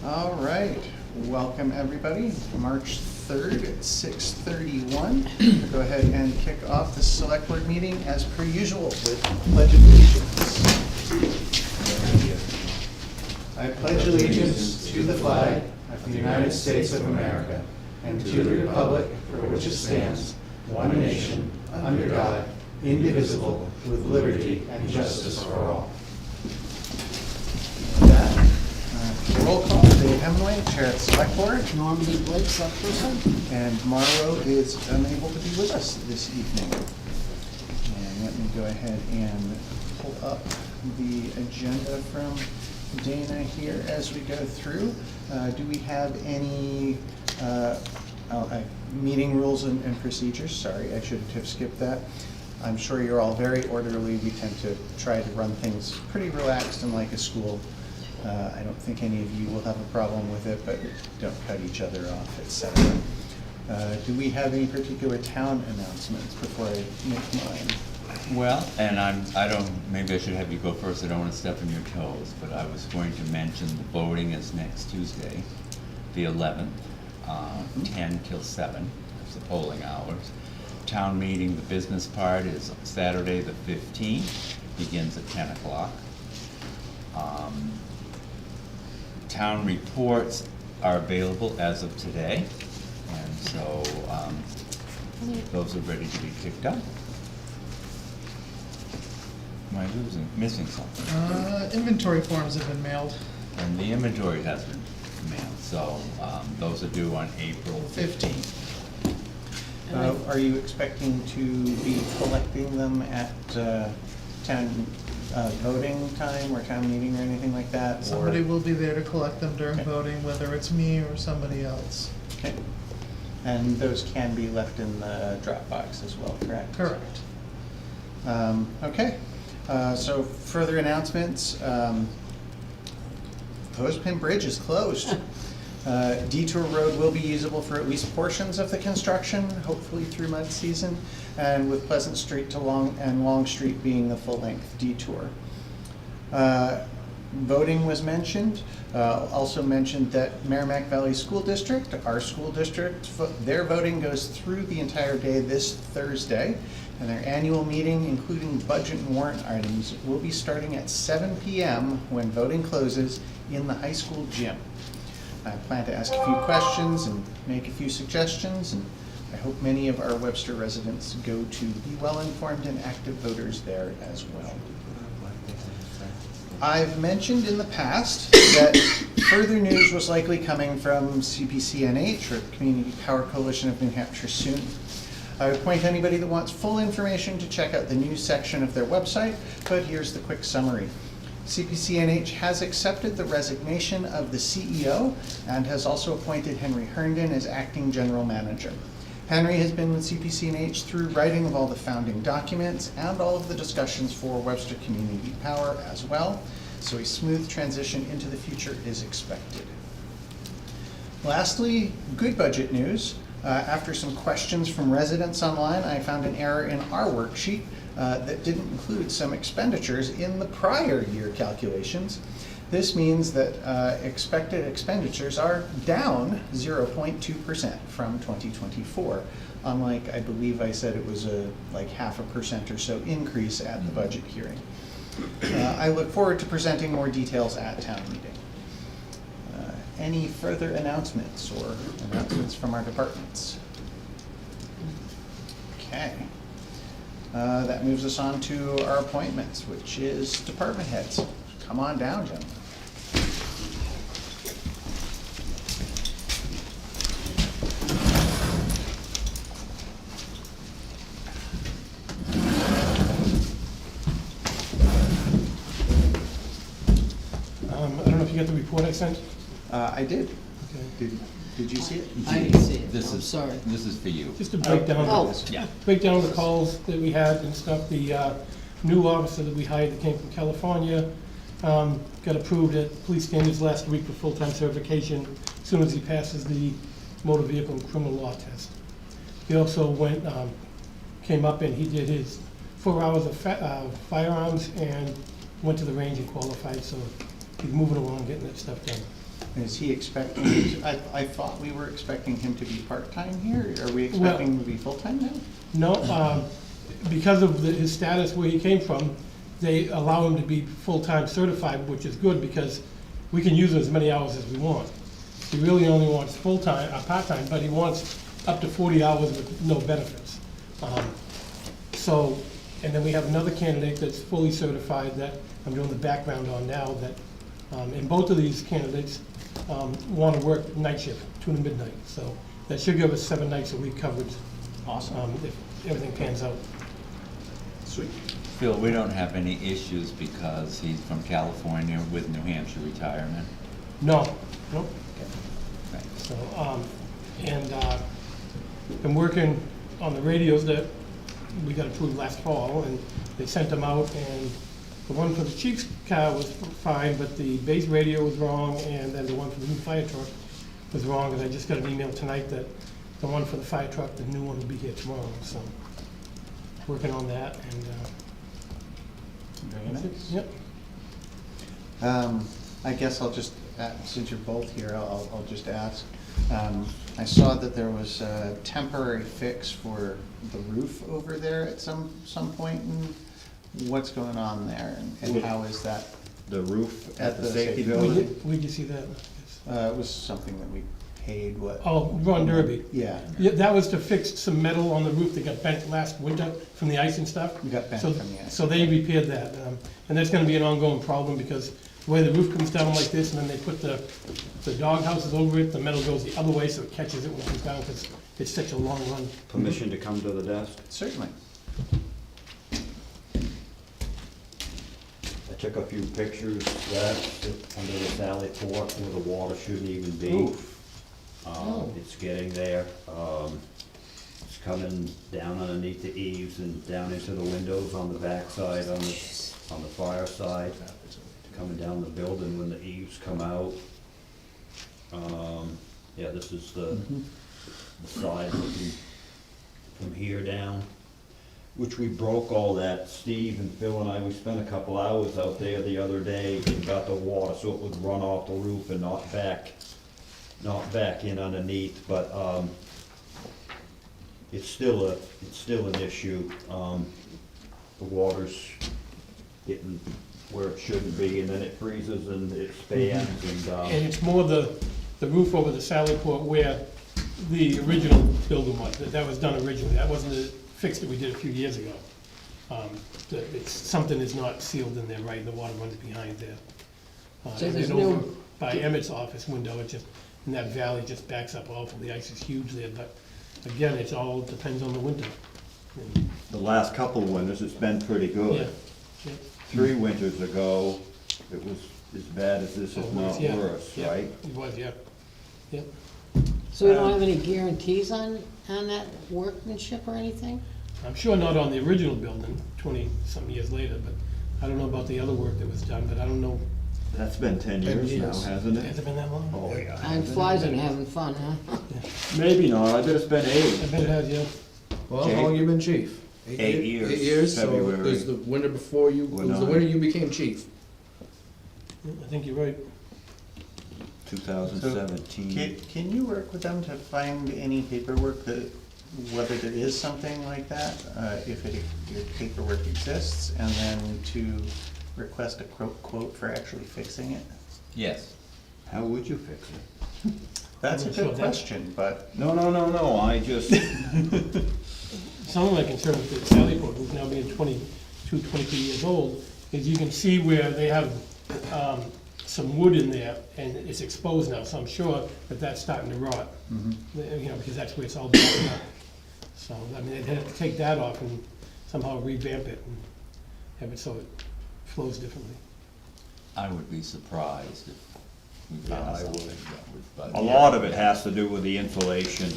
All right, welcome everybody. March 3rd at 6:31. Go ahead and kick off the select board meeting as per usual with pledge of allegiance. I pledge allegiance to the flag of the United States of America and to the republic for which it stands, one nation, under God, indivisible, with liberty and justice for all. With that, roll call, Dave Hemingway, Chair of the Select Board. Normandy Blake, Select-Person. And Morrow is unable to be with us this evening. And let me go ahead and pull up the agenda from Dana here as we go through. Do we have any meeting rules and procedures? Sorry, I should have skipped that. I'm sure you're all very orderly. We tend to try to run things pretty relaxed and like a school. I don't think any of you will have a problem with it, but don't cut each other off, etc. Do we have any particular town announcements before I make mine? Well, and I don't, maybe I should have you go first. I don't want to step on your toes, but I was going to mention the voting is next Tuesday, the 11th, 10 till 7. That's the polling hours. Town meeting, the business part, is Saturday the 15th, begins at 10 o'clock. Town reports are available as of today, and so those are ready to be picked up. Am I missing something? Inventory forms have been mailed. And the inventory has been mailed, so those are due on April 15th. Are you expecting to be collecting them at town voting time or town meeting or anything like that? Somebody or? will be there to collect them during Okay. voting, whether it's me or somebody else. Okay. And those can be left in the drop box as well, correct? Correct. Okay. So further announcements. Clothespin Bridge is closed. Detour Road will be usable for at least portions of the construction, hopefully through mud season, and with Pleasant Street to Long Street being the full-length detour. Voting was mentioned. Also mentioned that Merrimack Valley School District, our school district, their voting goes through the entire day this Thursday, and their annual meeting, including budget and warrant items, will be starting at 7 p.m. when voting closes in the high school gym. I plan to ask a few questions and make a few suggestions, and I hope many of our Webster residents go to be well-informed and active voters there as well. I've mentioned in the past that further news was likely coming from CPCNH, or Community Power Coalition of New Hampshire, soon. I would point anybody that wants full information to check out the news section of their website, but here's the quick summary. CPCNH has accepted the resignation of the CEO and has also appointed Henry Herndon as acting general manager. Henry has been with CPCNH through writing of all the founding documents and all of the discussions for Webster Community Power as well, so a smooth transition into the future is expected. Lastly, good budget news. After some questions from residents online, I found an error in our worksheet that didn't include some expenditures in the prior year calculations. This means that expected expenditures are down 0.2% from 2024, unlike, I believe I said it was a like 0.5% or so increase at the budget hearing. I look forward to presenting more details at town meeting. Any further announcements or announcements from our departments? Okay. That moves us on to our appointments, which is department heads. Come on down, gentlemen. I don't know if you got the report I sent. I did. Okay. Did you see it? I didn't see it. This I'm is sorry. This is for you. Just a breakdown. Oh. Yeah. Breakdown of the calls that we had and stuff. The new officer that we hired that came from California got approved at police standards last week for full-time certification as soon as he passes the motor vehicle and criminal law test. He also came up and he did his 4 hours of firearms and went to the range and qualified, so he's moving along, getting that stuff done. Is he expecting, I thought we were expecting him to be part-time here. Are we Well- expecting him to be full-time now? No, because of his status where he came from, they allow him to be full-time certified, which is good because we can use as many hours as we want. He really only wants full-time, part-time, but he wants up to 40 hours with no benefits. So, and then we have another candidate that's fully certified that I'm doing the background on now that, and both of these candidates want to work night shift, 2 to midnight. So that should give us 7 nights a week coverage Awesome. if everything pans out. Sweet. Phil, we don't have any issues because he's from California with New Hampshire retirement. No, nope. Right. So, I'm working on the radios that we got approved last fall, and they sent them out, and the one for the chief's car was fine, but the base radio was wrong, and then the one for the new fire truck was wrong, and I just got an email tonight that the one for the fire truck, the new one will be here tomorrow, so working on that, and, Very that's it. nice. Yep. I guess I'll just, since you're both here, I'll just ask. I saw that there was a temporary fix for the roof over there at some point, and what's going on there, and how is that? The roof at the safety safety building. building? Where'd you see that? It was something that we paid, what? Oh, Ron Derby. Yeah. Yeah, that was to fix some metal on the roof that got bent last winter from the ice and stuff. Got bent So- from the ice. So they repaired that, and that's gonna be an ongoing problem because the way the roof comes down like this, and then they put the dog houses over it, the metal goes the other way, so it catches it when it comes down, because it's such a long run. Permission to come to the desk? Certainly. I took a few pictures that's under the Sally Port where the water shouldn't even be. Oof. It's getting there. It's coming down underneath the eaves and down into the windows on the backside, on the fire side. Coming down the building when the eaves come out. Yeah, this is the side looking from here down, which we broke all that. Steve and Phil and I, we spent a couple hours out there the other day and got the water so it would run off the roof and not back in underneath, but, it's still an issue. The water's getting where it shouldn't be, and then it freezes and it expands And and, it's more the roof over the Sally Port where the original building was, that was done originally, that wasn't the fix that we did a few years ago. It's, something is not sealed in there right, and the water runs behind there. So And there's then over no- by Emmett's office window, it just, and that valley just backs up awful, the ice is huge there, but again, it's all depends on the winter. And, the last couple of winters, it's been pretty Yeah, good. yeah. 3 winters ago, it was as bad as this, if Oh, not yeah, worse, yeah, right? It was, yeah, yeah. So we don't have any guarantees on that workmanship or anything? I'm sure not on the original building, 20-some years later, but I don't know about the other work that was done, but I don't know. That's been 10 years now, years. hasn't Has it? it been that long? Oh, yeah. Time flies and having fun, huh? Maybe not, I bet it's been I 8. bet it has, yeah. Well, how long you been chief? 8 years. 8 years, so February. it was the winter before you, it We're was the not. winter you became chief. Yeah, I think you're right. 2017. Can you work with them to find any paperwork that, whether there is something like that, if paperwork exists, and then to request a quote for actually fixing it? Yes. How would you fix it? That's a I'm not sure good that- question, but No, I just, Some of my concern with the Sally Port, who's now being 22 years old, is you can see where they have some wood in there, and it's exposed now, so I'm sure that that's starting to rot. You know, because that's where it's all broken up. So, I mean, they'd have to take that off and somehow revamp it and have it so it flows differently. I would be surprised if we Yeah, found I would. something that would, but. a lot of it has to do with the insulation,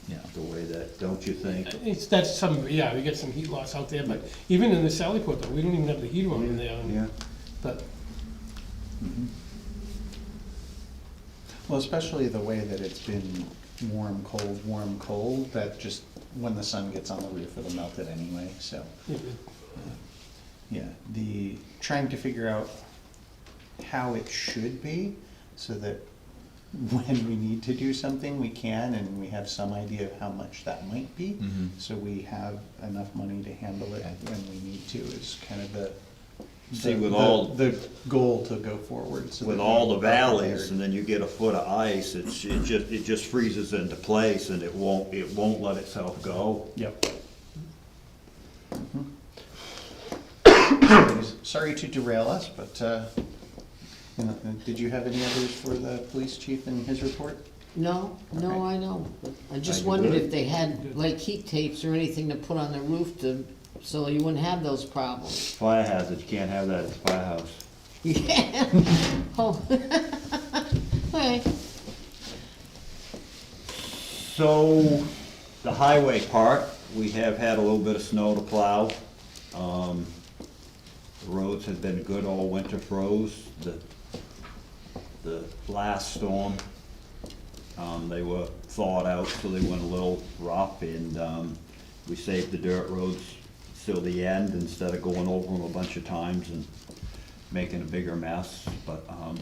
Yeah. the way that, don't you think? That's some, yeah, we get some heat loss out there, but even in the Sally Port though, we don't even have the heater on in there. and- Yeah. But, well, especially the way that it's been warm, cold, that just, when the sun gets on the roof, it'll melt it anyway, so. yeah, Yeah, trying to figure out how it should be, so that when we need to do something, we can, and we have some idea of how much that might be. Mhm. So we have enough money to handle it when we need to, is kind of the. See, with all- The goal to go forward. So With that all we the are valleys, prepared. and then you get a foot of ice, it just freezes into place, and it won't let itself go. Yep. Mhm. Sorry to derail us, but, you know, did you have any others for the police chief and his report? No, Okay. I know. I just you wondered good? if they had like heat tapes or anything to put on the roof to, so you wouldn't have those problems. Fire hazard, you can't have that at the firehouse. Yeah. Oh. Okay. So, the highway part, we have had a little bit of snow to plow. The roads have been good all winter, froze. The last storm, they were thawed out, so they went a little rough, and we saved the dirt roads till the end instead of going over them a bunch of times and making a bigger mess. But I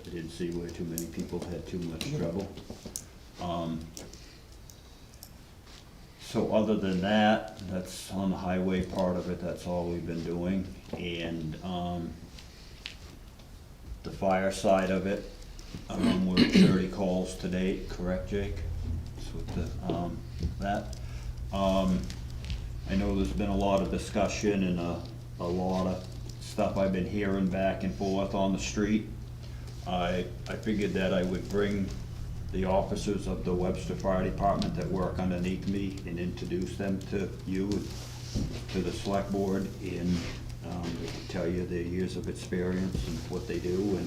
didn't see where too many people had too much trouble. So other than that, that's on the highway part of it, that's all we've been doing. And the fire side of it, we're at 30 calls to date, correct, Jake? That's what that. I know there's been a lot of discussion and a lot of stuff I've been hearing back and forth on the street. I figured that I would bring the officers of the Webster Fire Department that work underneath me and introduce them to you, to the select board, and they can tell you their years of experience and what they do,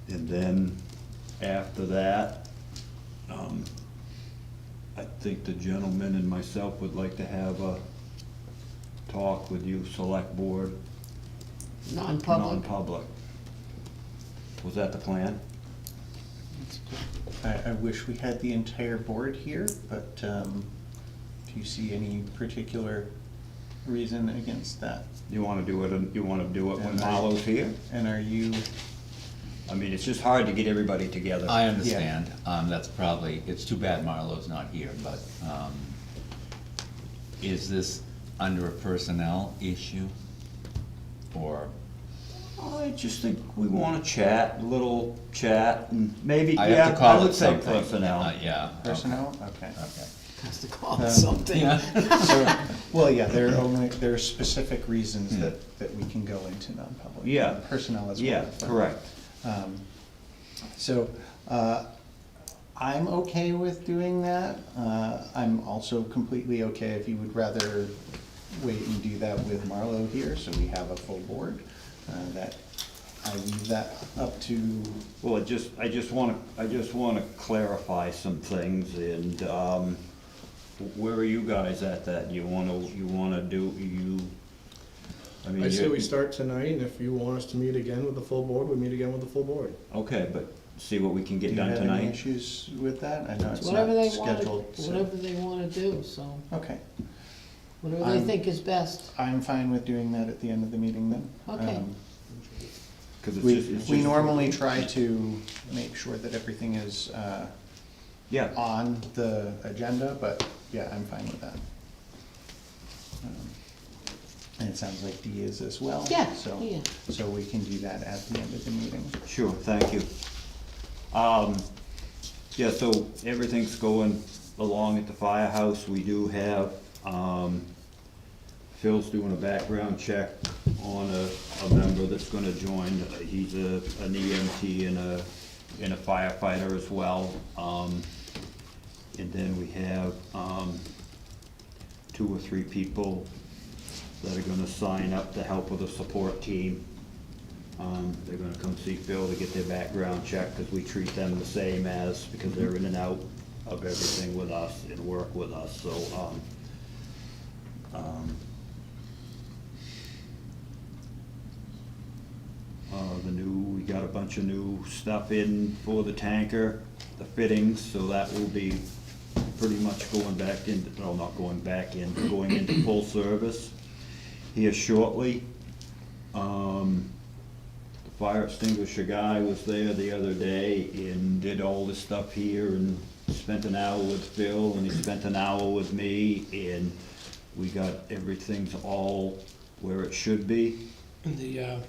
and then after that, I think the gentleman and myself would like to have a talk with you, select board, Non-public. non-public. Was that the plan? I wish we had the entire board here, but, do you see any particular reason against that? You wanna do it, when And Marlo's here? And are you, I mean, it's just hard to get everybody together. I understand, that's probably, it's too bad Marlo's not here, but, is this under a personnel issue? Or, I just think we wanna chat, a little chat, and maybe, I yeah, have to call I would it say something. personnel. Yeah. okay, personnel? Okay. Okay. Has to call it something. So, well, yeah, there are specific reasons that we can go into non-public. Yeah. Personnel as well. Yeah, correct. So, I'm okay with doing that. I'm also completely okay if you would rather wait and do that with Marlo here, so we have a full board. That, I leave that up to, Well, I just wanna clarify some things, and, where are you guys at that? You wanna do, I mean, I say you- we start tonight, and if you want us to meet again with the full board, we meet again with the full board. Okay, but see what we can do get you done have any tonight? issues with that? I know it's Whatever not they wanna, scheduled, so, whatever they wanna do, so, okay. whatever they I'm- think is best. I'm fine with doing that at the end of the meeting then. Okay. 'Cause it's We just- normally try to make sure that everything is Yeah, on the agenda, but yeah, I'm fine with that. And it sounds like Dee is as well. Yeah, So, yeah. so we can do that at the end of the meeting. sure, thank you. Yeah, so everything's going along at the firehouse. We do have, Phil's doing a background check on a member that's gonna join. He's an EMT and a firefighter as well. And then we have, 2 or 3 people that are gonna sign up to help with the support team. They're gonna come see Phil to get their background checked, because we treat them the same as, because they're in and out of everything with us and work with us, so, we got a bunch of new stuff in for the tanker, the fittings, so that will be pretty much going back into, no, not going back in, but going into full service here shortly. The fire extinguisher guy was there the other day and did all this stuff here and spent an hour with Phil and he spent an hour with me and we got everything's all where it should be. And the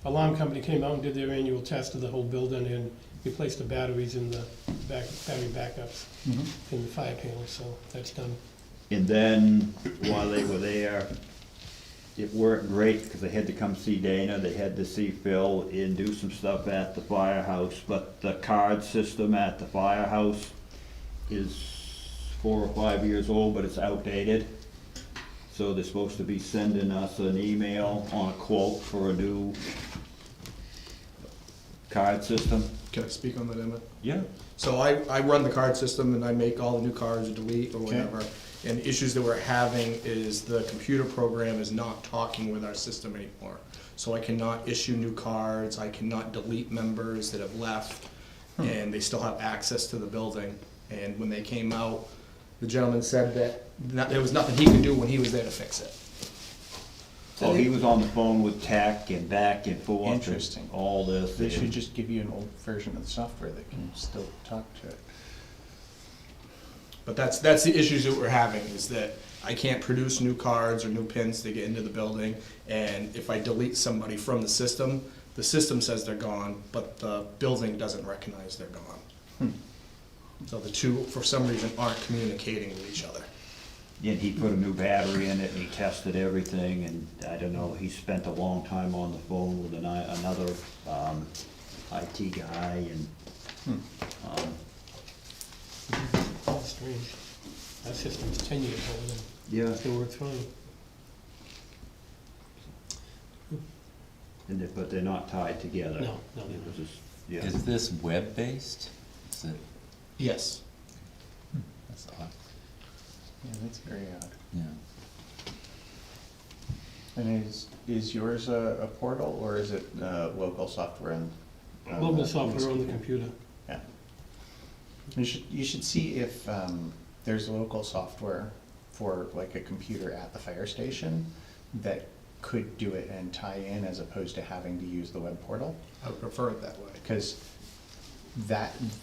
alarm company came out and did their annual test of the whole building and replaced the batteries in the battery backups in the fire panel, so that's done. And then while they were there, it worked great because they had to come see Dana, they had to see Phil and do some stuff at the firehouse. But the card system at the firehouse is 4 or 5 years old, but it's outdated. So they're supposed to be sending us an email on a quote for a new card system. Can I speak on that, Emmett? Yeah. So I run the card system and I make all the new cards or delete or whatever. And the issues that we're having is the computer program is not talking with our system anymore. So I cannot issue new cards, I cannot delete members that have left, and they still have access to the building. And when they came out, the gentleman said that there was nothing he could do when he was there to fix it. So he was on the phone with tech and back and forth. and Interesting. All this. They should just give you an old version of the software that can still talk to it. But that's the issues that we're having, is that I can't produce new cards or new pins to get into the building, and if I delete somebody from the system says they're gone, but the building doesn't recognize they're gone. So the two, for some reason, aren't communicating with each other. And he put a new battery in it and he tested everything and I don't know, he spent a long time on the phone with another, IT guy and, That's strange. That system's 10 years old and yeah. still works fine. But they're not tied together. No, no, It they're was not. just, yeah. Is this web-based? Is it, Yes. that's odd, Yeah, that's very odd. yeah. And is yours a portal or is it local software on? Local software on the computer. Yeah. You should see if there's local software for like a computer at the fire station that could do it and tie in as opposed to having to use the web portal. I would prefer it that way. Because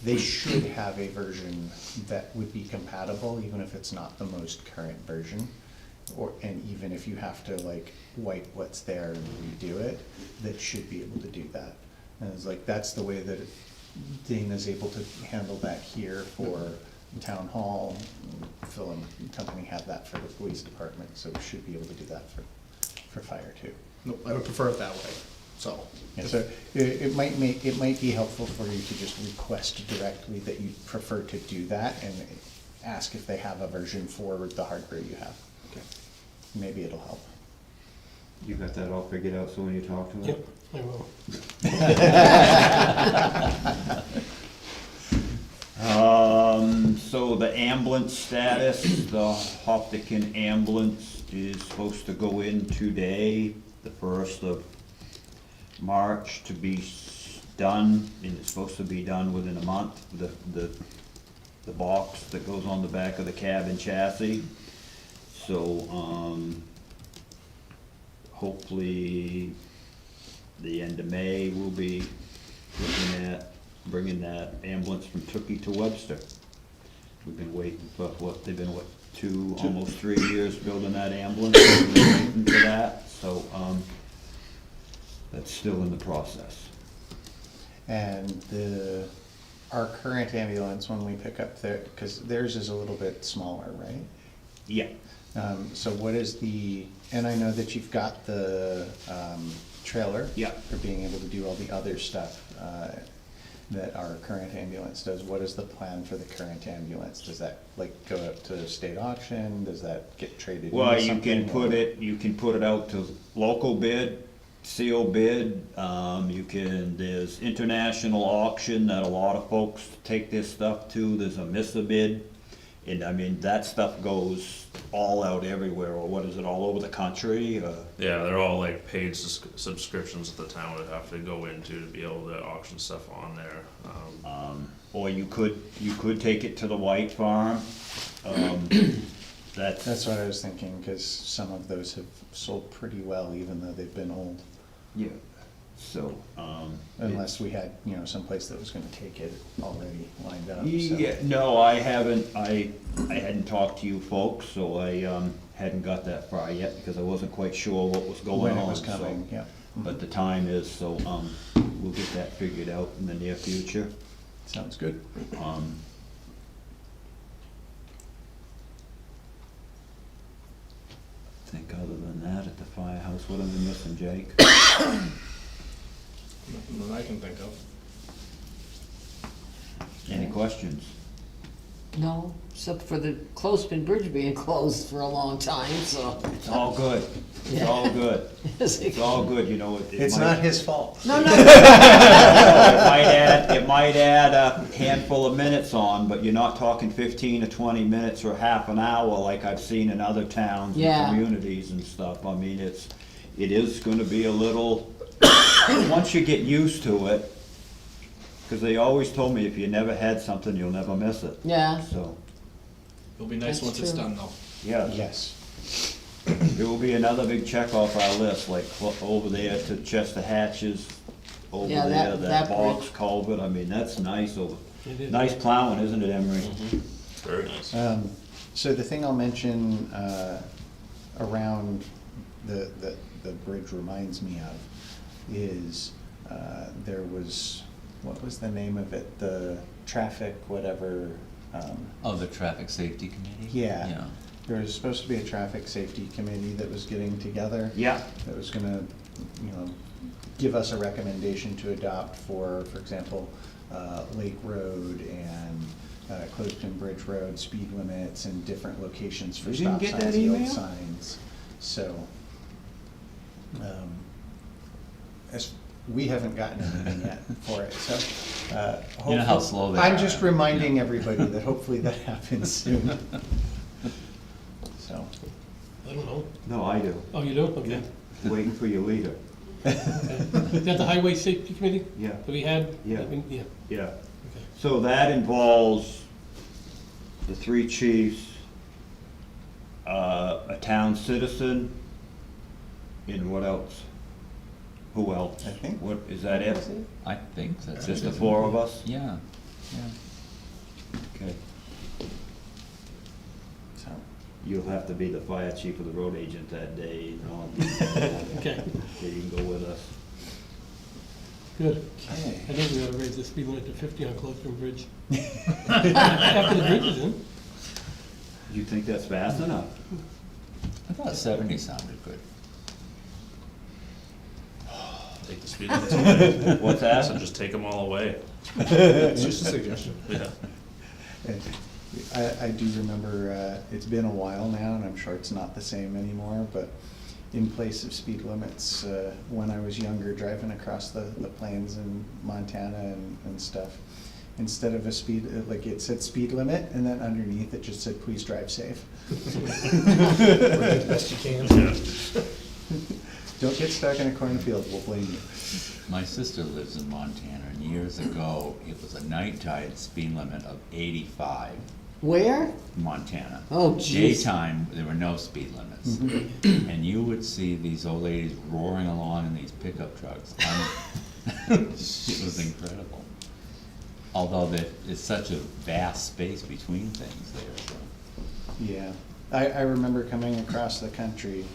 they should have a version that would be compatible, even if it's not the most current version. And even if you have to like wipe what's there and redo it, that should be able to do that. And it's like, that's the way that Dana's able to handle that here for town hall. Phil and company have that for the police department, so we should be able to do that for fire too. No, I would prefer it that way, so. Yeah, so it might be helpful for you to just request directly that you prefer to do that and ask if they have a version for the hardware you have. Okay. Maybe it'll help. You got that all figured out, so when you talk to him? Yep, I will. So the ambulance status, the Hopkinton ambulance is supposed to go in today, the 1st of March, to be done, and it's supposed to be done within a month, the box that goes on the back of the cab chassis. So, hopefully, the end of May, we'll be looking at bringing that ambulance from Tookie to Webster. We've been waiting for, they've been, almost 3 years building that ambulance, we've been waiting for that, so, that's still in the process. And our current ambulance, when we pick up there, because theirs is a little bit smaller, right? Yeah. So what is and I know that you've got the trailer. Yeah. For being able to do all the other stuff that our current ambulance does. What is the plan for the current ambulance? Does that like go up to state auction? Does that get traded Well, into you something? can put it out to local bid, CO bid, there's international auction that a lot of folks take this stuff to, there's a MISA bid. And I mean, that stuff goes all out everywhere, or what is it, all over the country? Yeah, they're all like paid subscriptions that the town would have to go into to be able to auction stuff on there. Or you could take it to the White Farm. That's what I was thinking, because some of those have sold pretty well, even though they've been old. Yeah. So, Unless we had, someplace that was gonna take it already lined up, so. yeah, no, I haven't, I hadn't talked to you folks, so I, hadn't got that far yet, because I wasn't quite sure what was going on. When it was so- coming, yeah. But the time is, so, we'll get that figured out in the near future. Sounds good. I think other than that, at the firehouse, what am I missing, Jake? Nothing that I can think of. Any questions? No, except for the Clothespin Bridge being closed for a long time, so. It's all good, it's all good, it's all good, you know. It's not his fault. No, no, It might add a handful of minutes on, but you're not talking 15 or 20 minutes or half an hour like I've seen in other towns Yeah. and communities and stuff. I mean, it is gonna be a little, once you get used to it, because they always told me if you never had something, you'll never miss it. yeah, So, It'll be nice That's once it's true. done though. yeah, Yes. there will be another big check off our list, like over there to Chester Hatches, over Yeah, there, that that bridge. box culvert, I mean, that's nice over, It is. nice plowing, isn't it, Emery? Very nice. So the thing I'll mention, around the bridge reminds me of is, there was, what was the name of it? The traffic, whatever, Oh, the traffic safety committee? yeah. There was supposed to be a traffic safety committee that was getting together. Yeah. That was gonna, give us a recommendation to adopt for example, Lake Road and Clothespin Bridge Road, speed limits and different locations for You didn't stop get that signs, yield email? signs. So, as, we haven't gotten anything yet for it, so, You know how hopefully- slow they I'm are. just reminding Yeah. everybody that hopefully that happens soon. So, I don't know. No, I do. Oh, you do? Okay. Waiting for your leader. Is that the Highway Safety Committee Yeah, that we had? Yeah. Yeah, yeah. okay. So that involves the three chiefs, a town citizen, and what else? Who else? I think- What, is that it? I think that's Just it. the four of us? Yeah, yeah. Okay. so. You'll have to be the fire chief or the road agent that day, you know. Okay, Okay, you can go with us. good. Okay. I think we ought to raise the speed limit to 50 on Clothespin Bridge. After the bridge is in. You think that's fast enough? I thought 70 sounded good. Take the speed limits away. What's So that? just take them all away. It's just a suggestion. Yeah. I do remember, it's been a while now, and I'm sure it's not the same anymore, but in place of speed limits, when I was younger, driving across the plains in Montana and stuff, instead of a speed, like it said speed limit, and then underneath it just said, please drive safe. The best you can. Yeah. Don't get stuck in a cornfield, we'll blame you. My sister lives in Montana, and years ago, it was a nighttime speed limit of 85 where? in Montana. Oh, jeez. Daytime, there were no speed limits. And you would see these old ladies roaring along in these pickup trucks. It was incredible. Although it's such a vast space between things there, so. Yeah, I remember coming across the country,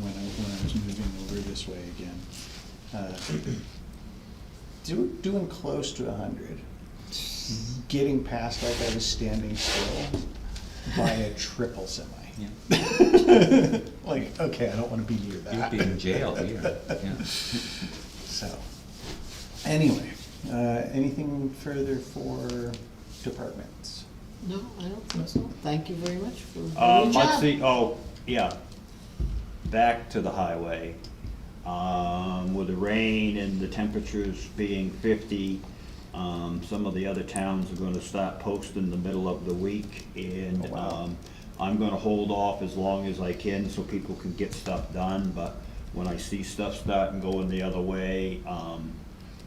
when I was moving over this way again. Doing close to 100, getting past like I was standing still by a triple semi. Yeah. Like, okay, I don't wanna be near You'd that. be in jail here, yeah. So, anyway, anything further for departments? No, I don't think so. Thank you very much for doing your Let's job. see, oh, yeah, back to the highway. With the rain and the temperatures being 50, some of the other towns are gonna start posting the middle of the week, and, Oh, wow. I'm gonna hold off as long as I can so people can get stuff done, but when I see stuff starting going the other way,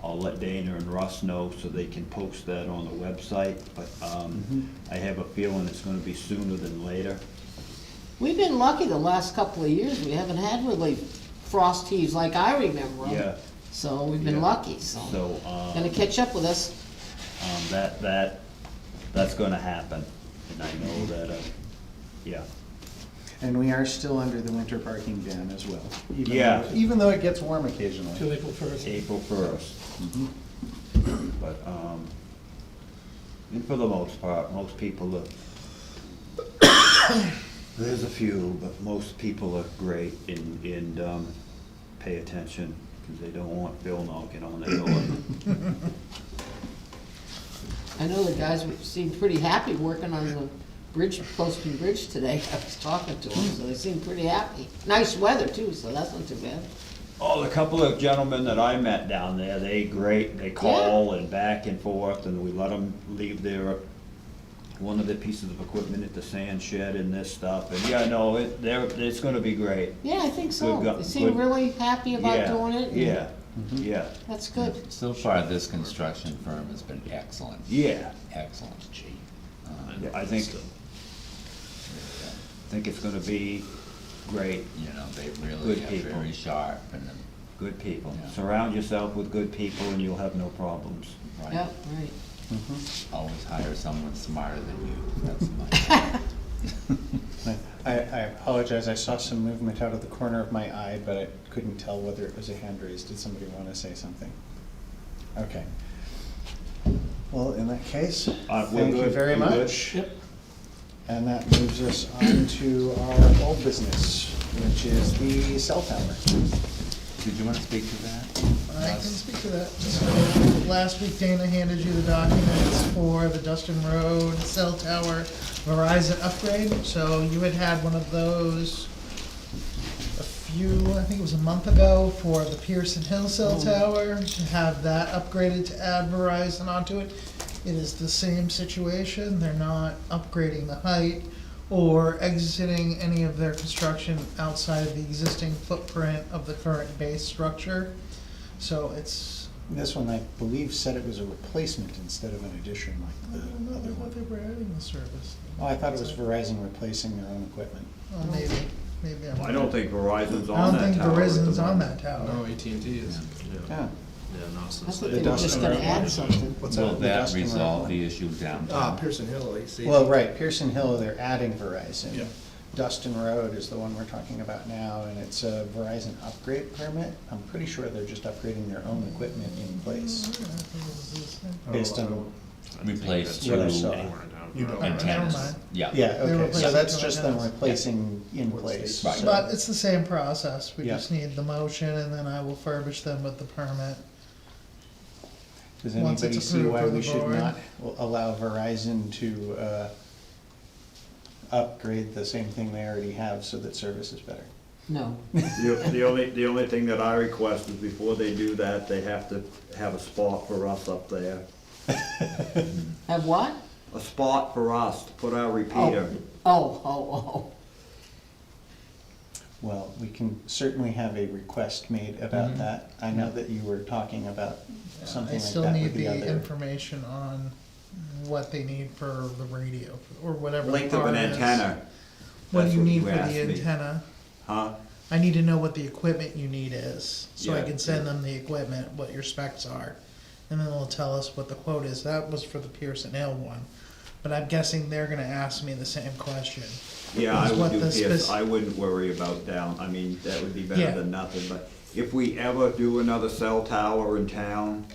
I'll let Dana and Russ know so they can post that on the website, but, I have a feeling it's gonna be sooner than later. We've been lucky the last couple of years, we haven't had really frost heaves like I remember 'em. Yeah. So we've been Yeah. lucky, so. So, Gonna catch up with us. that's gonna happen, and I know that, yeah. And we are still under the winter parking ban as well. Yeah. Even though it gets warm Till occasionally. April 1st. April 1st. But, and for the most part, most people are, there's a few, but most people are great and pay attention, because they don't want Bill knocking on their door. I know the guys seemed pretty happy working on the bridge, Poston Bridge today. I was talking to them, so they seemed pretty happy. Nice weather too, so that's not too bad. Oh, the couple of gentlemen that I met down there, they great, they call and back and forth, and we let them leave one of their pieces of equipment at the sand shed and this stuff, and yeah, no, it's gonna be great. Yeah, I think so. Good go- They seem good- really happy about Yeah, doing it. and Yeah, yeah, That's good. So far, this construction firm has been excellent, yeah, excellent. yeah, I think it's gonna be great, You know, they really Good are people. very sharp and, good people. Yeah. Surround yourself with good people and you'll have no problems. right, Yep, right. always hire someone smarter than you, that's my. I apologize, I saw some movement out of the corner of my eye, but I couldn't tell whether it was a hand raised. Did somebody want to say something? Okay. Well, in that case, We're thank you good. very We're good. much. Yep. And that moves us on to our old business, which is the cell tower. Did you wanna speak to that? I can speak to that. So, last week Dana handed you the documents for the Dustin Road cell tower Verizon upgrade. So you had one of those I think it was a month ago, for the Pearson Hill cell tower, to have that upgraded to add Verizon onto it. It is the same situation. They're not upgrading the height or exiting any of their construction outside of the existing footprint of the current base structure. So it's, This one, I believe, said it was a replacement instead of an addition I like don't know, the I other thought one. they were adding the service. Oh, I thought it was Verizon replacing their own equipment. Maybe I'm. I don't think Verizon's I on don't that think tower. at the Verizon's on moment. that tower. No, AT&T is. Yeah. Yeah, not I since thought they. they were just gonna add something. What's Will that? that Dustin Road resolve one? the issue downtown? Pearson Hill, AC. Well, right, Pearson Hill, they're adding Verizon. Yeah. Dustin Road is the one we're talking about now, and it's a Verizon upgrade permit. I'm pretty sure they're just upgrading their own equipment in place, based on, Replace what I two saw. Anywhere in town. You don't. antennas, Never mind. yeah. yeah, They're okay, so replacing that's two just them antennas. replacing in place. Right. so- But it's the same process. We Yeah. just need the motion, and then I will furbish them with the permit. Does Once anybody it's see approved why from the we should board. not allow Verizon to upgrade the same thing they already have so that service is better? No. The only thing that I request is before they do that, they have to have a spot for us up there. Have what? A spot for us to put our repeater. Oh. Well, we can certainly have a request made about Mm-hmm. that. I know that you were talking about something I like still that need with the the other. information on what they need for the radio, or whatever. the Length of an part is. antenna. What do That's you need you for asked the me. antenna? Huh? I need to know what the equipment you need is, so I Yeah. can send them the equipment, what your specs are. And then they'll tell us what the quote is. That was for the Pearson Hill one. But I'm guessing they're gonna ask me the same question. Yeah, I Is would what do the PS, spec- I wouldn't worry about down, I mean, that would be better Yeah. than nothing, but if we ever do another cell tower in town,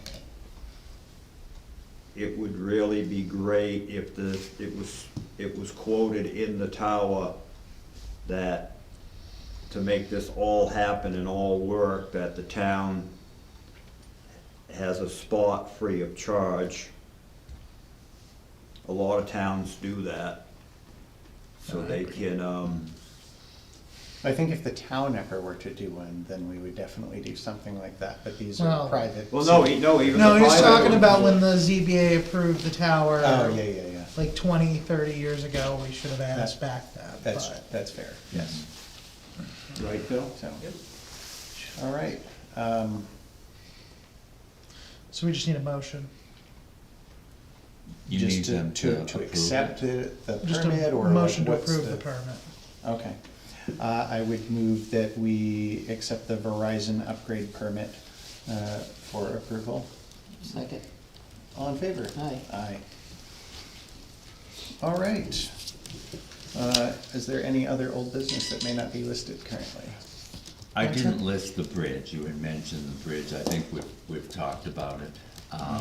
it would really be great if it was quoted in the tower that to make this all happen and all work, that the town has a spot free of charge. A lot of towns do that, so they can, I think if the town ever were to do one, then we would definitely do something like that, but these are Well- private. well, no, even the No, he's private talking ones- about when the ZBA approved the tower. Oh, yeah, Like 20, 30 years ago, we should have asked back that, but. That's fair, yes. Right, Phil? So, all right, So we just need a motion. You just need them to approve accept it. the Just permit, a or like motion to what's approve the? the permit. Okay. I would move that we accept the Verizon upgrade permit for approval. Second. All in favor? Aye. Aye. All right. Is there any other old business that may not be listed currently? I didn't list the bridge, you had mentioned the bridge, I think we've talked about it.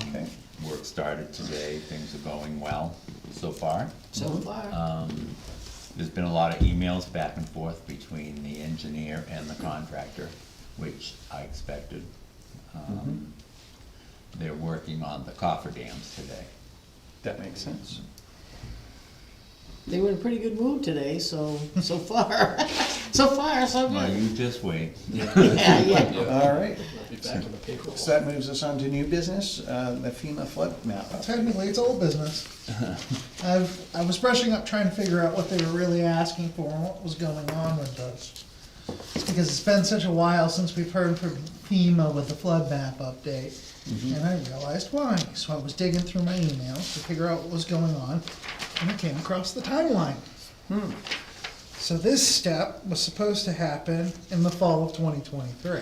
Okay. Work started today, things are going well so far. So far. There's been a lot of emails back and forth between the engineer and the contractor, which I expected. They're working on the coffer dams today. That makes sense. They were in a pretty good mood today, so far, so Well, good. you just wait. Yeah. All right. Be back in the paper. So that moves us on to new business, the FEMA flood map. Technically, it's old business. I was brushing up trying to figure out what they were really asking for and what was going on with this. Because it's been such a while since we've heard from FEMA with the flood map update. And I realized why. So I was digging through my emails to figure out what was going on, and I came across the timeline. So this step was supposed to happen in the fall of 2023.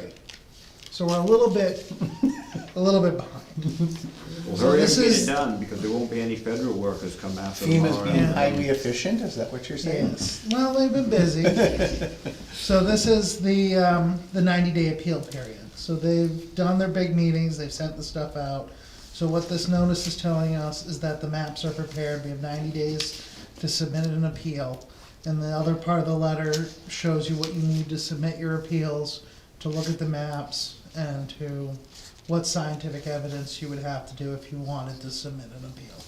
So we're a little bit behind. Well, So hurry up this and get is- it done, because there won't be any federal workers come after FEMA's tomorrow. being highly efficient, is that what you're saying? Yes, well, they've been busy. So this is the 90-day appeal period. So they've done their big meetings, they've sent the stuff out. So what this notice is telling us is that the maps are prepared, we have 90 days to submit an appeal. And the other part of the letter shows you what you need to submit your appeals, to look at the maps, and to what scientific evidence you would have to do if you wanted to submit an appeal.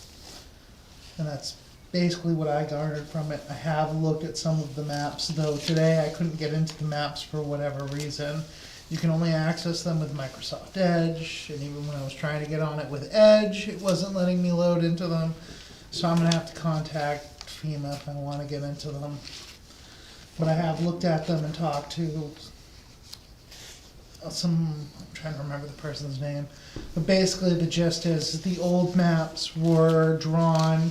And that's basically what I garnered from it. I have looked at some of the maps, though today I couldn't get into the maps for whatever reason. You can only access them with Microsoft Edge, and even when I was trying to get on it with Edge, it wasn't letting me load into them. So I'm gonna have to contact FEMA if I wanna get into them. But I have looked at them and talked to I'm trying to remember the person's name. But basically the gist is the old maps were drawn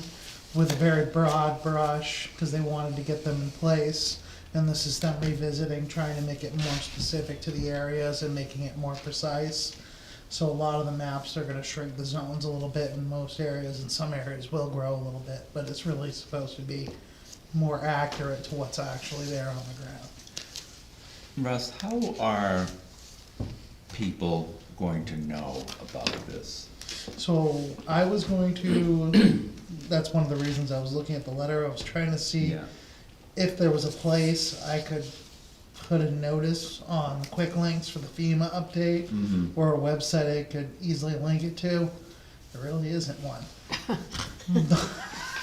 with a very broad brush, because they wanted to get them in place. And this is them revisiting, trying to make it more specific to the areas and making it more precise. So a lot of the maps are gonna shrink the zones a little bit in most areas, and some areas will grow a little bit, but it's really supposed to be more accurate to what's actually there on the ground. Russ, how are people going to know about this? So I was going to, that's one of the reasons I was looking at the letter, I was trying to see Yeah. if there was a place I could put a notice on quick links for the FEMA update, or a website I could easily link it to. There really isn't one.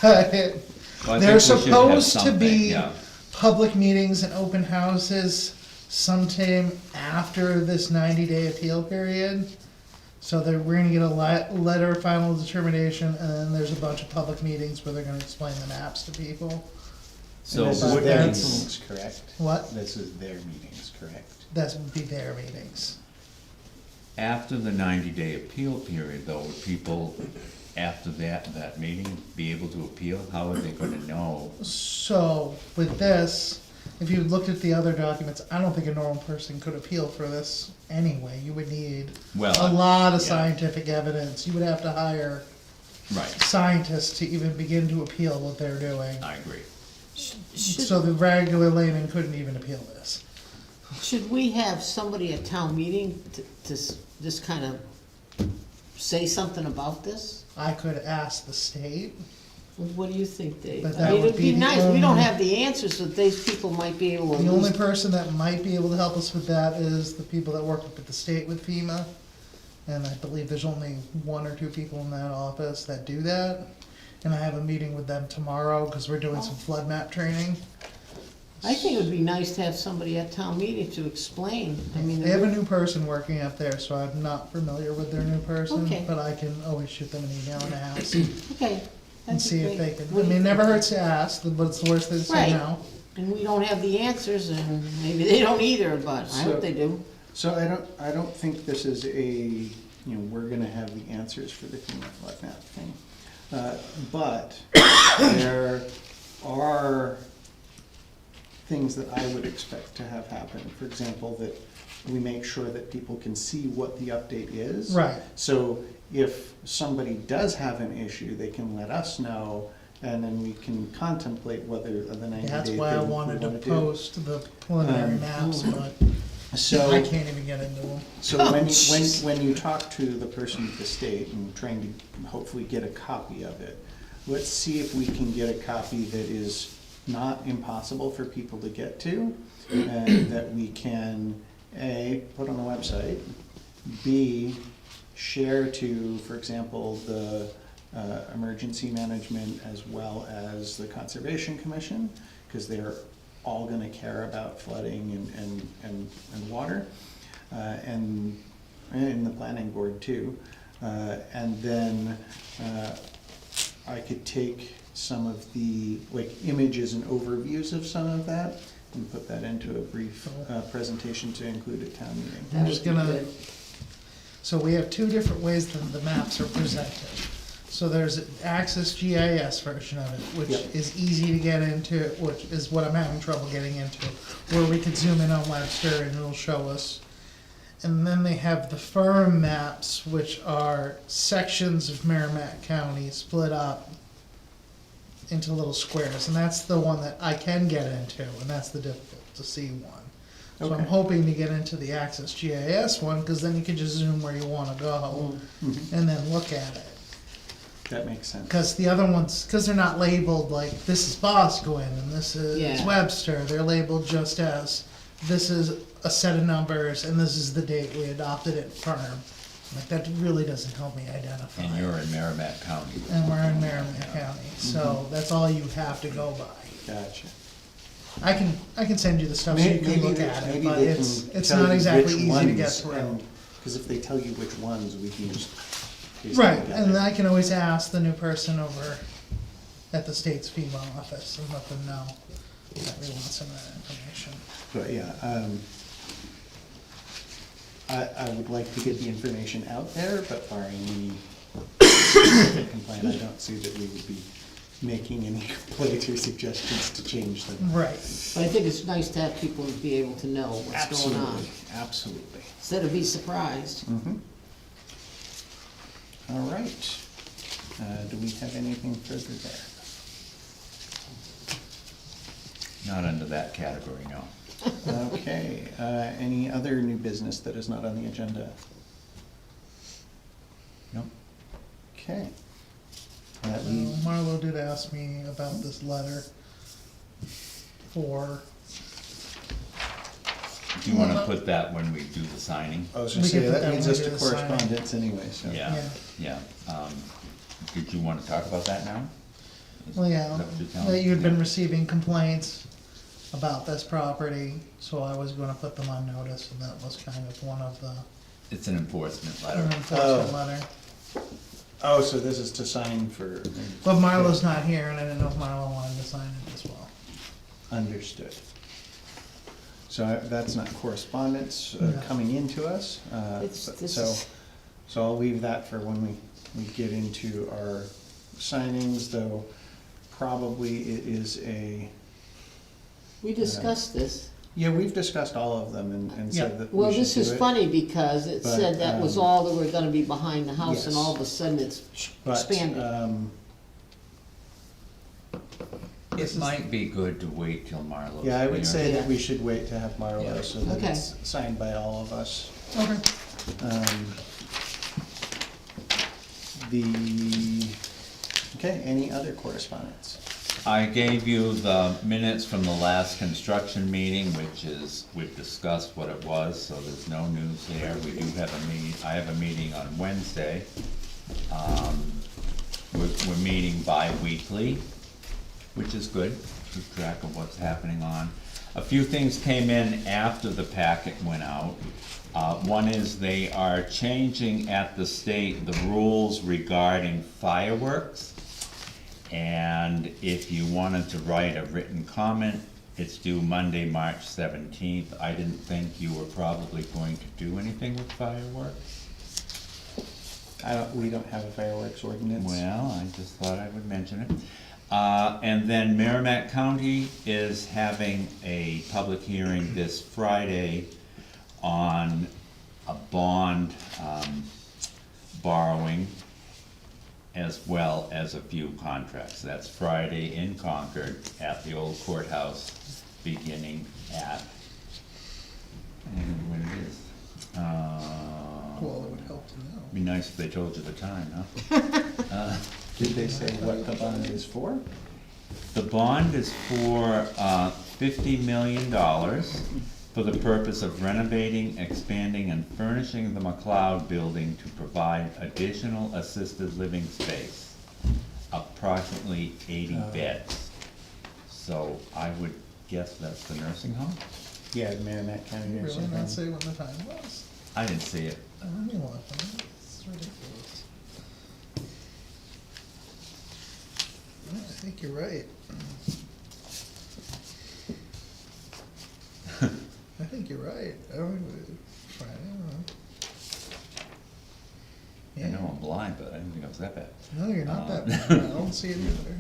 Well, I think They're we should have supposed to something, be yeah. public meetings and open houses sometime after this 90-day appeal period. So we're gonna get a letter of final determination, and then there's a bunch of public meetings where they're gonna explain the maps to people. So And this is would their we- meetings, correct? What? This is their meetings, correct? That would be their meetings. after the 90-day appeal period, though, would people, after that meeting, be able to appeal? How are they gonna know? So with this, if you looked at the other documents, I don't think a normal person could appeal for this anyway. You would need Well, a lot of yeah. scientific evidence. You would have to hire Right, scientists to even begin to appeal what they're doing. I agree. So the regular layman couldn't even appeal this. Should we have somebody at town meeting to just kind of say something about this? I could ask the state. What do you think, Dave? But I that mean, would it'd be be the nice, we don't only- have the answers, but these people might be able to. The only person that might be able to help us with that is the people that work up at the state with FEMA. And I believe there's only one or two people in that office that do that. And I have a meeting with them tomorrow, because we're doing some flood map training. I think it would be nice to have somebody at town meeting to explain, I mean. They have a new person working up there, so I'm not familiar with their new person, Okay. but I can always shoot them an email and ask, Okay. and that'd see be if they great. can, I mean, it never hurts to ask, but it's the worst they say Right. no. And we don't have the answers, and maybe they don't either, but I So- hope they do. So I don't think this is we're gonna have the answers for the FEMA flood map thing. But there are things that I would expect to have happen. For example, that we make sure that people can see what the update is. Right. So if somebody does have an issue, they can let us know, and then we can contemplate whether the 90 day That's thing why I we wanted to wanna do. post the preliminary Um, maps, but So. I can't even get into them. So when you talk to the person at the state and trying to hopefully get a copy of it, let's see if we can get a copy that is not impossible for people to get to, and that we can, A, put on the website, B, share to, for example, the emergency management as well as the Conservation Commission, because they're all gonna care about flooding and water, and the planning board too. And then I could take some of the, like, images and overviews of some of that and put that into a brief presentation to include at town meeting. That I'm would just be gonna, good. so we have two different ways that the maps are presented. So there's an Access GIS version of it, which Yep. is easy to get into, which is what I'm having trouble getting into, where we could zoom in on Webster and it'll show us. And then they have the firm maps, which are sections of Merrimack County split up into little squares, and that's the one that I can get into, and that's the difficult to see one. So I'm Okay. hoping to get into the Access GIS one, cause then you can just zoom where you wanna go and then look at it. That makes sense. Cause the other ones, cause they're not labeled like, this is Boscawen and this is Yeah. Webster, they're labeled just as, this is a set of numbers and this is the date we adopted it firm. Like, that really doesn't help me identify. And you're in Merrimack County. And we're in Merrimack County, so that's all you have to go by. Gotcha. I can send you the stuff so you can look at it, Maybe but they it's, can it's tell not you exactly which easy to get ones, through. and- Cause if they tell you which ones, we can just. paste Right, them and together. I can always ask the new person over at the state's FEMA office and let them know that we want some of that information. But yeah, I would like to get the information out there, but barring any specific complaint, I don't see that we would be making any complaints or suggestions to change them. Right. But I think it's nice to have people be able to know what's going on, Absolutely, absolutely. instead of be surprised. Mhm. All right. Do we have anything further there? Not under that category, no. Okay, any other new business that is not on the agenda? No. Okay. That leaves, Marlo did ask me about this letter for, Do you wanna put that when we do the signing? I was We gonna can say, put that that leads when us we to do the signing. correspondence anyway, so. Yeah, yeah. Did you wanna talk about that now? well, yeah, Is that what you're telling that me? you had been Yeah. receiving complaints about this property, so I was gonna put them on notice, and that was kind of one of the, It's an enforcement an letter. enforcement Oh. letter. Oh, so this is to sign for. But Marlo's not here, and I didn't know if Marlo wanted to sign it as well. Understood. So that's not correspondence No. coming into us, It's- this so, is- so I'll leave that for when we get into our signings, though probably it is a, We discussed this. yeah, we've discussed all of them and Yeah. said that we Well, should this do is it, funny because it But, said that was all that were gonna be behind the house and yes. all of a sudden it's but, expanded. It might be good to wait till Marlo's yeah, I would here. say that Yeah. we should wait to have Yeah. Marlo so that Okay. it's signed by all of us. Okay. Um, Okay, any other correspondence? I gave you the minutes from the last construction meeting, we've discussed what it was, so there's no news there. We do have I have a meeting on Wednesday. We're meeting bi-weekly, which is good, keep track of what's happening on. A few things came in after the packet went out. One is they are changing at the state the rules regarding fireworks. And if you wanted to write a written comment, it's due Monday, March 17th. I didn't think you were probably going to do anything with fireworks. We don't have a fireworks ordinance. Well, I just thought I would mention it. And then Merrimack County is having a public hearing this Friday on a bond, borrowing, as well as a few contracts. That's Friday in Concord at the old courthouse, beginning at, and when it is. Well, it would help to know. Be nice if they told you the time, huh? Did they say what the bond is for? The bond is for $50 million for the purpose of renovating, expanding, and furnishing the McLeod building to provide additional assisted living space, approximately 80 beds. So I would guess that's the nursing home? Yeah, Merrimack County Did you Nursing really Home. not say when the time was? I didn't see it. I don't even want that. It's ridiculous. No, I think you're right. I think you're right. I don't even, Friday, I don't know. I know I'm blind, but I didn't think it was that bad. No, you're not that bad. I don't see it either.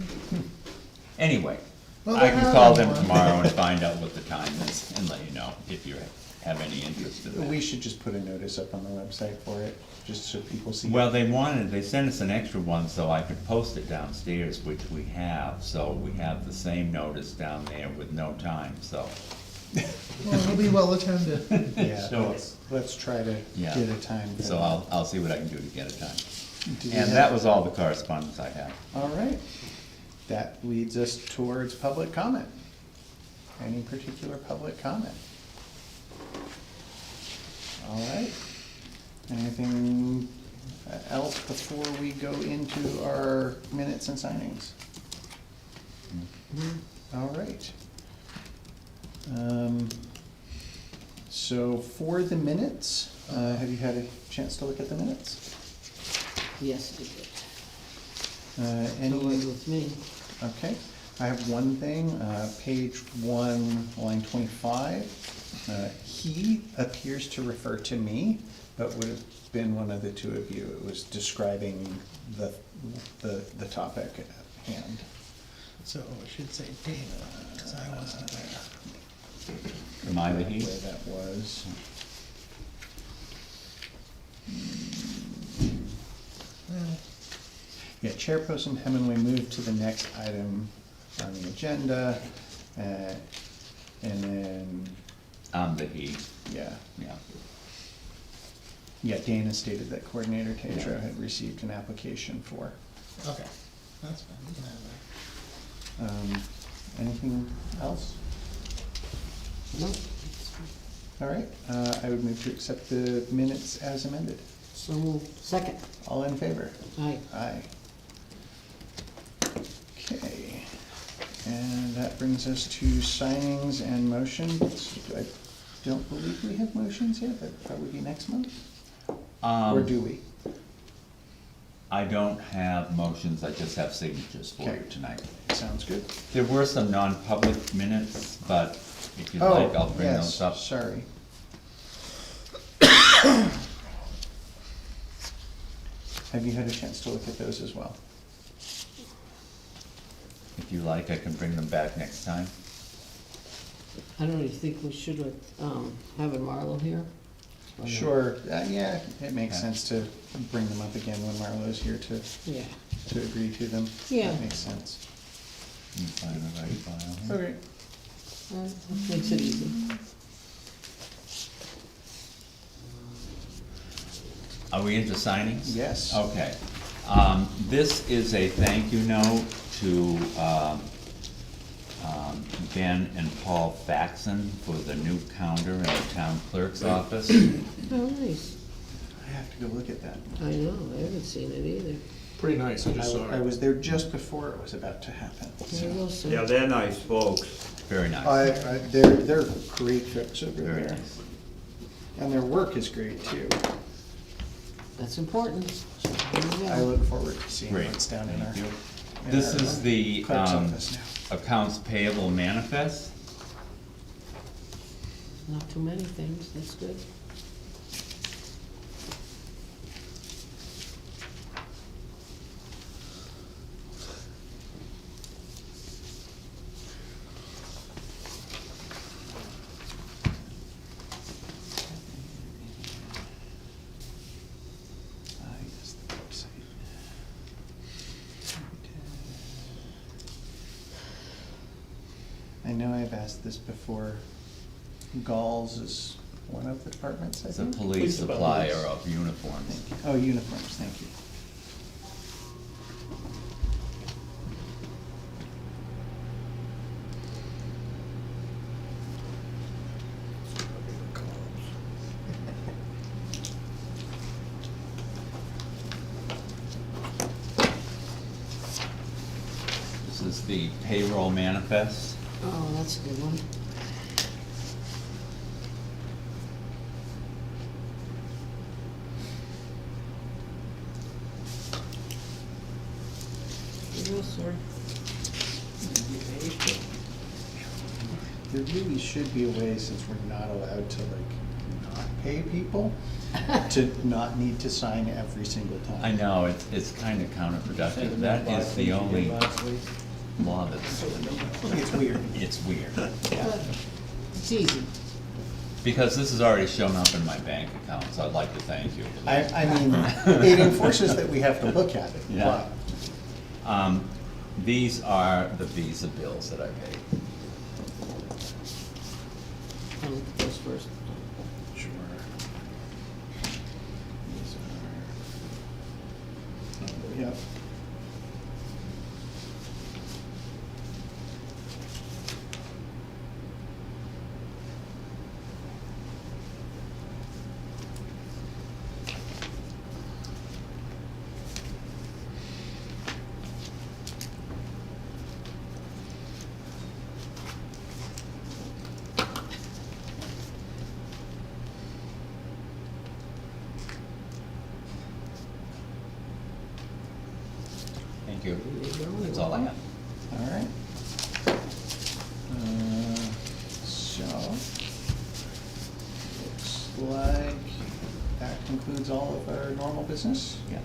Anyway, Well, I they're can call having them one. tomorrow and find out what the time is and let you know if you have any interest in that. We should just put a notice up on the website for it, just so people see. Well, they sent us an extra one so I could post it downstairs, which we have, so we have the same notice down there with no time, so. Well, it'll be well attended. Yeah, So- let's try to Yeah. get a time. for So that. I'll see what I can do to get a time. Do we And have- that was all the correspondence I had. All right. That leads us towards public comment. Any particular public comment? All right. Anything else before we go into our minutes and signings? All right. So for the minutes, have you had a chance to look at the minutes? Yes, it did. Any? It was with me. Okay, I have one thing, page one, line 25. He appears to refer to me, but would have been one of the two of you. It was describing the topic at hand. So I should say Dana, because I wasn't there. Am I the Where he? that was. Well, Yeah, Chairperson Hemingway moved to the next item on the agenda, and then, I'm the he, yeah. yeah. Yeah, Dana stated that Coordinator Tatro Yeah. had received an application for. okay, that's fine, you can have Anything else? No, it's fine. All right, I would move to accept the minutes as amended. So moved. Second. All in favor? Aye. Aye. Okay, and that brings us to signings and motions. I don't believe we have motions yet, that probably be next month, or do we? I don't have motions, I just have signatures for you Okay. tonight. Sounds good. There were some non-public minutes, but if you'd Oh, like, I'll bring yes, those up. sorry. Have you had a chance to look at those as well? If you like, I can bring them back next time. I don't really think we should have Marlo here. Or no? Sure, yeah, it makes Okay. sense to bring them up again when Marlo's here to Yeah. agree to them. Yeah. That makes sense. Let me find the right file here. Okay. That makes it easy. Are we into signings? Yes. Okay. This is a thank you note to Ben and Paul Faxon for the new counter in the town clerk's office. Oh, nice. I have to go look at that. I know, I haven't seen it either. Pretty nice, I just saw I it. was there just before it was about to happen. There you go, sir. Yeah, they're nice folks. Very nice. They're great folks over Very there, nice. and their work is great too. That's important. So, there you I go. look forward to seeing Great, what's down in our. thank you. in This our is the clerk's office now. accounts payable manifest. Not too many things, that's good. know I've asked this before. Galls is one of the departments, I It's a think? police supplier of uniforms. Thank you. Oh, uniforms, thank you. This is the payroll manifest. Oh, that's a good one. Yes, sir. There really should be a way, since we're not allowed to not pay people, to not need to sign every single time. I know, it's kind of counterproductive. That is the only law that's, It's weird. it's weird. But it's easy. Because this has already shown up in my bank account, so I'd like to thank you. I mean, it enforces that we have to look at it, Yeah. but These are the Visa bills that I paid. I'll look at those first. Sure. These are. Yep. Thank you. That's all I have. All right. So, looks like that concludes all of our normal business. Yes.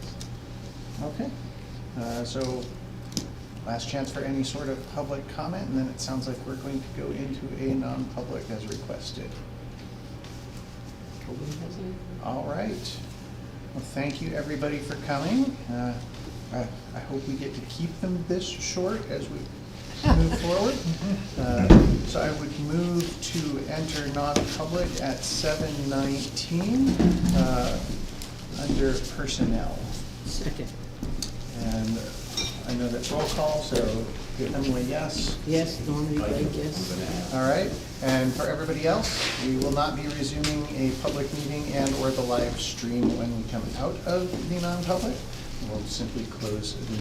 Okay. So, last chance for any sort of public comment, and then it sounds like we're going to go into a non-public as requested. Nobody has any? All right. Well, thank you, everybody, for coming. I hope we get to keep them this short as we move forward. So I would move to enter non-public at 7:19 under personnel. Second. And I know that's roll call, so Emily, yes. Yes, Norman, Blake, yes. All right, and for everybody else, we will not be resuming a public meeting and/or the live stream when we come out of the non-public. We'll simply close the